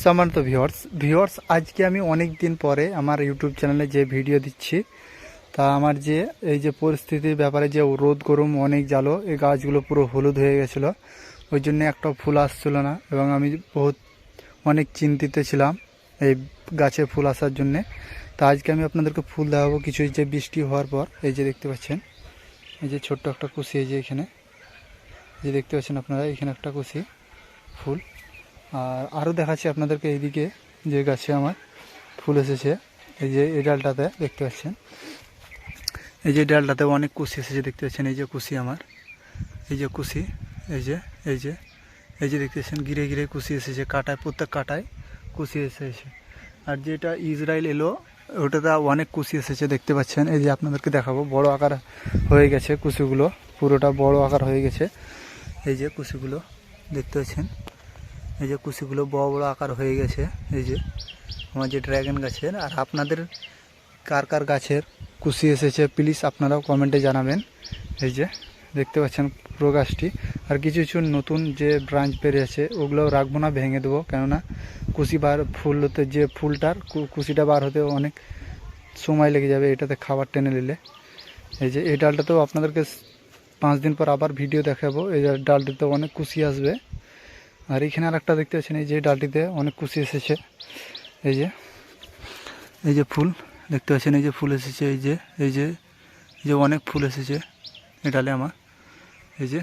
সম্মানিত ভিউয়ার্স আজকে আমি অনেক দিন পরে আমার ইউটিউব চ্যানেলে যে ভিডিও দিচ্ছি, তা আমার যে এই যে পরিস্থিতির ব্যাপারে যে রোদ গরম অনেক জ্বালো, এই গাছগুলো পুরো হলুদ হয়ে গেছিলো, ওই জন্য একটা ফুল আসছিল না এবং আমি অনেক চিন্তিত ছিলাম এই গাছে ফুল আসার জন্যে। তা আজকে আমি আপনাদেরকে ফুল দেখাবো কিছু। এই যে বৃষ্টি হওয়ার পর এই যে দেখতে পাচ্ছেন, এই যে ছোট্ট একটা কুশি, এই যে এখানে যে দেখতে পাচ্ছেন আপনারা, এখানে একটা কুশি ফুল। আর আরও দেখাচ্ছি আপনাদেরকে এইদিকে যে গাছে আমার ফুল এসেছে, এই যে এই ডালটাতে দেখতে পাচ্ছেন, এই যে ডালটাতে অনেক কুশি এসেছে দেখতে পাচ্ছেন। এই যে কুশি আমার, এই যে কুশি, এই যে এই যে এই যে দেখতে পাচ্ছেন গিরে গিরে কুশি এসেছে, কাটায় প্রত্যেক কাটায় কুশি এসেছে। আর যেটা ইসরায়েল এলো ওটাতে অনেক কুশি এসেছে দেখতে পাচ্ছেন। এই যে আপনাদেরকে দেখাবো, বড় আকার হয়ে গেছে কুশিগুলো, পুরোটা বড় আকার হয়ে গেছে। এই যে কুশিগুলো দেখতে পাচ্ছেন, এই যে কুশিগুলো বড় বড় আকার হয়ে গেছে। এই যে আমার যে ড্রাগন গাছের, আর আপনাদের কার কার গাছের কুশি এসেছে প্লিজ আপনারাও কমেন্টে জানাবেন। এই যে দেখতে পাচ্ছেন পুরো গাছটি। আর কিছু কিছু নতুন যে ব্রাঞ্চ বেরিয়েছে ওগুলোও রাখবো না, ভেঙে দেবো, কেননা কুশি বার ফুল হতে যে ফুলটার কুশিটা বার হতে অনেক সময় লেগে যাবে এটাতে খাবার টেনে নিলে। এই যে এই ডালটাতেও আপনাদেরকে 5 দিন পর আবার ভিডিও দেখাবো। এই ডালটিতে অনেক কুশি আসবে। আর এখানে আর একটা দেখতে পাচ্ছেন, এই যে ডালটিতে অনেক কুশি এসেছে। এই যে এই যে ফুল দেখতে পাচ্ছেন, এই যে ফুল এসেছে, এই যে এই যে এই যে অনেক ফুল এসেছে এই ডালে আমার। এই যে